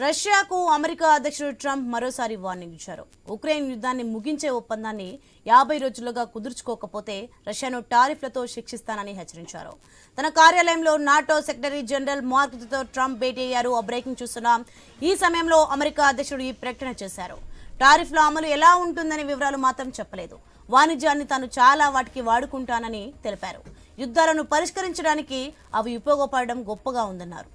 రష్యాకు అమెరికా అధ్యక్షుడు ట్రంప్ మరోసారి వార్నింగ్ ఇచ్చారు. ఉక్రెయిన్ యుద్ధాన్ని ముగించే ఒప్పందాన్ని 50 రోజులుగా కుదుర్చుకోకపోతే రష్యాను టారిఫ్లతో శిక్షిస్తానని హెచ్చరించారు. తన కార్యాలయంలో నాటో సెక్రటరీ జనరల్ మార్క్ రుతేతో ట్రంప్ భేటీ అయ్యారు. ఆ బ్రేకింగ్ చూస్తున్నాం. ఈ సమయంలో అమెరికా అధ్యక్షుడు ఈ ప్రకటన చేశారు. టారిఫ్ల అమలు ఎలా ఉంటుందనే వివరాలు మాత్రం చెప్పలేదు. వాణిజ్యాన్ని తాను చాలా వాటికి వాడుకుంటానని తెలిపారు. యుద్ధాలను పరిష్కరించడానికి అవి ఉపయోగపడడం గొప్పగా ఉందన్నారు.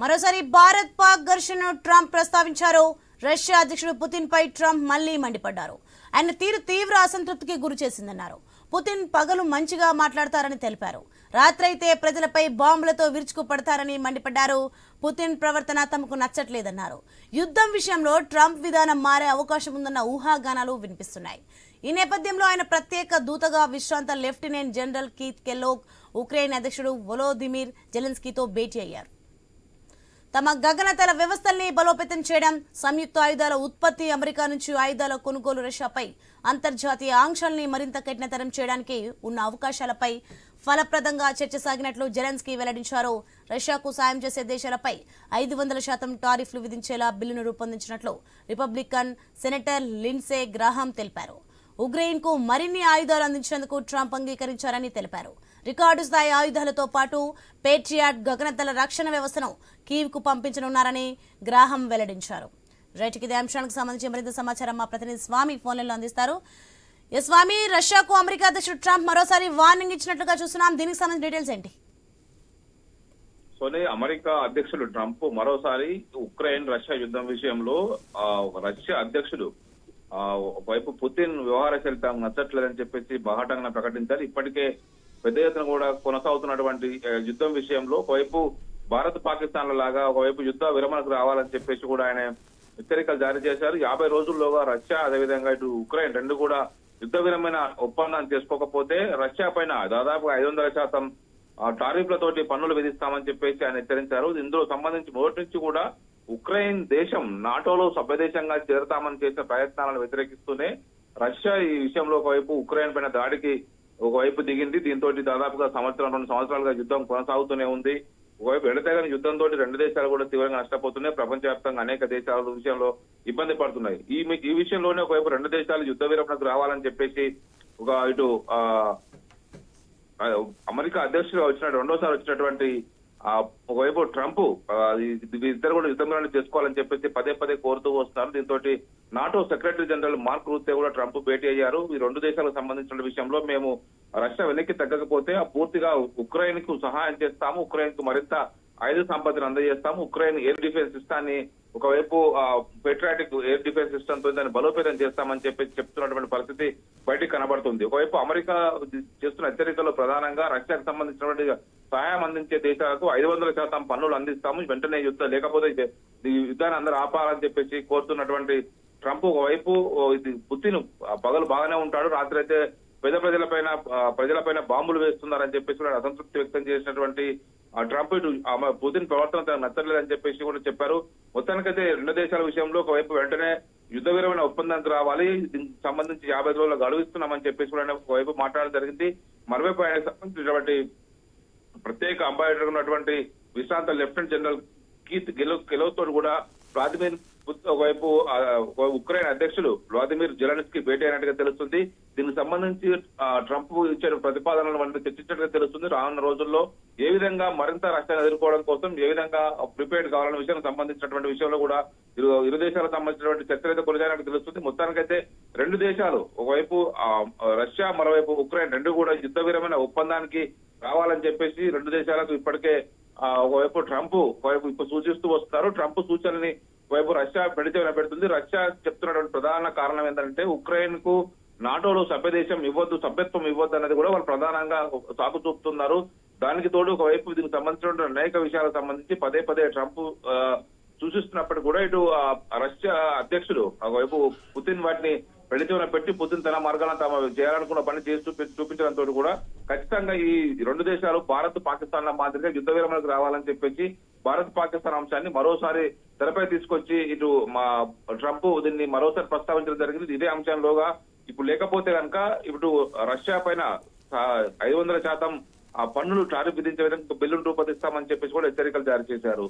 మరోసారి భారత్ పాక్ ఘర్షణను ట్రంప్ ప్రస్తావించారు. రష్యా అధ్యక్షుడు పుతిన్ పై ట్రంప్ మళ్లీ మండిపడ్డారు. ఆయన తీరు తీవ్ర అసంతృప్తికి గురి చేసిందన్నారు. పుతిన్ పగలు మంచిగా మాట్లాడతారని తెలిపారు. రాత్రైతే ప్రజలపై బాంబులతో విరుచుకుపడతారని మండిపడ్డారు. పుతిన్ ప్రవర్తన తమకు నచ్చట్లేదన్నారు. యుద్ధం విషయంలో ట్రంప్ విధానం మారే అవకాశం ఉందన్న ఊహాగానాలు వినిపిస్తున్నాయి. ఈ నేపథ్యంలో ఆయన ప్రత్యేక దూతగా విశ్రాంత లెఫ్టినెంట్ జనరల్ కీత్ కెల్లోగ్ ఉక్రెయిన్ అధ్యక్షుడు వొలోదిమిర్ జెలెన్స్కీతో భేటీ అయ్యారు. తమ గగనతల వ్యవస్థల్ని బలోపేతం చేయడం, సంయుక్త ఆయుధాల ఉత్పత్తి, అమెరికా నుంచి ఆయుధాల కొనుగోలు, రష్యాపై అంతర్జాతీయ ఆంక్షల్ని మరింత కఠినతరం చేయడానికి ఉన్న అవకాశాలపై ఫలప్రదంగా చర్చ సాగినట్లు జెలెన్స్కీ వెల్లడించారు. రష్యాకు సాయం చేసే దేశాలపై 500% టారిఫ్లు విధించేలా బిల్లును రూపొందించినట్లు రిపబ్లికన్ సెనేటర్ లిండ్సే గ్రాహం తెలిపారు. ఉక్రెయిన్కు మరిన్ని ఆయుధాలు అందించేందుకు ట్రంప్ అంగీకరించారని తెలిపారు. రికార్డు స్థాయి ఆయుధాలతో పాటు పేట్రియాట్ గగనతల రక్షణ వ్యవస్థను కీవ్కు పంపించనున్నారని గ్రాహం వెల్లడించారు. రైట్, ఇదే అంశానికి సంబంధించి మరింత సమాచారం మా ప్రతినిధి స్వామి ఫోన్లలో అందిస్తారు. స్వామి, రష్యాకు అమెరికా అధ్యక్షుడు ట్రంప్ మరోసారి వార్నింగ్ ఇచ్చినట్లుగా చూస్తున్నాం. దీనికి సంబంధించిన డీటెయిల్స్ ఏంటి? సోని, అమెరికా అధ్యక్షుడు ట్రంప్ మరోసారి ఉక్రెయిన్ రష్యా యుద్ధం విషయంలో రష్యా అధ్యక్షుడు ఒకవైపు పుతిన్ వ్యవహార శైలి తాము నచ్చట్లేదని చెప్పేసి బాహాటంగా ప్రకటించారు. ఇప్పటికే పెద్ద ఎత్తున కూడా కొనసాగుతున్నటువంటి యుద్ధం విషయంలో ఒకవైపు భారత్ పాకిస్తాన్ల లాగా ఒకవైపు యుద్ధ విరమణకు రావాలని చెప్పేసి కూడా ఆయన హెచ్చరికలు జారీ చేశారు. 50 రోజుల్లోగా రష్యా అదేవిధంగా ఇటు ఉక్రెయిన్ రెండు కూడా యుద్ధ విరమణ ఒప్పందాన్ని చేసుకోకపోతే రష్యా పైన దాదాపు 500% టారిఫ్లతోటి పన్నులు విధిస్తామని చెప్పేసి ఆయన హెచ్చరించారు. ఇందులో సంబంధించి మొదటి నుంచి కూడా ఉక్రెయిన్ దేశం నాటోలో సభ్యదేశంగా చేరతామని చేసిన ప్రయత్నాలను వ్యతిరేకిస్తూనే రష్యా ఈ విషయంలో ఒకవైపు ఉక్రెయిన్ పైన దాడికి ఒకవైపు దిగింది. దీంతో దాదాపుగా 2 సంవత్సరాలుగా యుద్ధం కొనసాగుతూనే ఉంది. ఒకవైపు ఎడతెగని యుద్ధంతో రెండు దేశాలు కూడా తీవ్రంగా నష్టపోతున్నాయి. ప్రపంచవ్యాప్తంగా అనేక దేశాల విషయంలో ఇబ్బంది పడుతున్నాయి. ఈ విషయంలోనే ఒకవైపు రెండు దేశాలు యుద్ధ విరమణకు రావాలని చెప్పేసి ఇటు అమెరికా అధ్యక్షుడిగా రెండోసారి వచ్చినటువంటి ఒకవైపు ట్రంప్ ఇద్దరు కూడా యుద్ధ విరమణ చేసుకోవాలని చెప్పేసి పదే కోరుతూ వస్తున్నారు. దీంతో నాటో సెక్రటరీ జనరల్ మార్క్ రూతే కూడా ట్రంప్ భేటీ అయ్యారు. ఈ రెండు దేశాలకు సంబంధించిన విషయంలో మేము రష్యా వెనక్కి తగ్గకపోతే పూర్తిగా ఉక్రెయిన్ కు సహాయం చేస్తాము, ఉక్రెయిన్ కు మరింత ఆయుధ సంపదను అందజేస్తాము, ఉక్రెయిన్ ఎయిర్ డిఫెన్స్ సిస్టాన్ని ఒకవైపు పెట్రాటిక్ ఎయిర్ డిఫెన్స్ సిస్టమ్ తో దాన్ని బలోపేతం చేస్తామని చెప్పేసి చెప్తున్నటువంటి పరిస్థితి బయటికి కనబడుతుంది. ఒకవైపు అమెరికా చేస్తున్న హెచ్చరికలో ప్రధానంగా రష్యాకు సంబంధించినటువంటి సహాయం అందించే దేశాలకు 500% పన్నులు అందిస్తాము, వెంటనే లేకపోతే ఈ యుద్ధాన్ని అందరూ ఆపాలని చెప్పేసి కోరుతున్నటువంటి ట్రంప్ ఒకవైపు ఇది పుతిన్ పగలు బాగానే ఉంటాడు, రాత్రి అయితే ప్రజలపైన బాంబులు వేస్తున్నారని చెప్పేసి కూడా అసంతృప్తి వ్యక్తం చేసినటువంటి ట్రంప్ ఇటు పుతిన్ ప్రవర్తన తనకు నచ్చలేదని చెప్పేసి కూడా చెప్పారు. మొత్తానికైతే రెండు దేశాల విషయంలో ఒకవైపు వెంటనే యుద్ధ విరమణ ఒప్పందానికి రావాలి, దీనికి సంబంధించి 50 రోజులు గడువిస్తున్నామని చెప్పేసి కూడా ఒకవైపు మాట్లాడడం జరిగింది. మరోవైపు ఆయనకు సంబంధించినటువంటి ప్రత్యేక అంబాసిడర్ ఉన్నటువంటి విశ్రాంత లెఫ్టినెంట్ జనరల్ కీత్ కెలోగ్ తోటి కూడా ఒకవైపు ఉక్రెయిన్ అధ్యక్షుడు వ్లాదిమిర్ జెలెన్స్కీ భేటీ అయినట్టుగా తెలుస్తుంది. దీనికి సంబంధించి ట్రంప్ ఇచ్చిన ప్రతిపాదనలను మనం చర్చించినట్టుగా తెలుస్తుంది. రానున్న రోజుల్లో ఏ విధంగా మరింత రష్యాను ఎదుర్కోవడం కోసం ఏ విధంగా ప్రిపేర్డ్ కావాలనే విషయానికి సంబంధించినటువంటి విషయంలో కూడా ఇరు దేశాలకు సంబంధించినటువంటి చర్చలు అయితే కొనసాగినట్టు తెలుస్తుంది. మొత్తానికైతే రెండు దేశాలు ఒకవైపు రష్యా మరోవైపు ఉక్రెయిన్ రెండు కూడా యుద్ధ విరమణ ఒప్పందానికి రావాలని చెప్పేసి రెండు దేశాలకు ఇప్పటికే ఒకవైపు ట్రంప్ ఒకవైపు ఇప్పుడు సూచిస్తూ వస్తున్నారు. ట్రంప్ సూచనని ఒకవైపు రష్యా పెడుతుంది. రష్యా చెప్తున్నటువంటి ప్రధాన కారణం ఏంటంటే ఉక్రెయిన్ కు నాటోలో సభ్యత్వం ఇవ్వద్దు అనేది కూడా వాళ్ళు ప్రధానంగా సాగు చూపుతున్నారు. దానికి తోడు ఒకవైపు దీనికి సంబంధించిన అనేక విషయాలకు సంబంధించి పదే ట్రంప్ సూచిస్తున్నప్పటికీ కూడా ఇటు రష్యా అధ్యక్షుడు ఒకవైపు పుతిన్ వాటిని పెళ్లిచూన పెట్టి పుతిన్ తన మార్గాన తమ చేయాలనుకున్న పని చేసి చూపించడంతో కూడా ఖచ్చితంగా ఈ రెండు దేశాలు భారత్ పాకిస్తాన్ల మాదిరిగా యుద్ధ విరమణకు రావాలని చెప్పేసి భారత్ పాకిస్తాన్ అంశాన్ని మరోసారి తెరపై తీసుకొచ్చి ఇటు మా ట్రంప్ దీన్ని మరోసారి ప్రస్తావించడం జరిగింది. ఇదే అంశంలోగా ఇప్పుడు లేకపోతే కనుక ఇప్పుడు రష్యా పైన 500% ఆ పన్నులు టారిఫ్ విధించే విధంగా బిల్లును రూపొందిస్తామని చెప్పేసి కూడా హెచ్చరికలు జారీ చేశారు.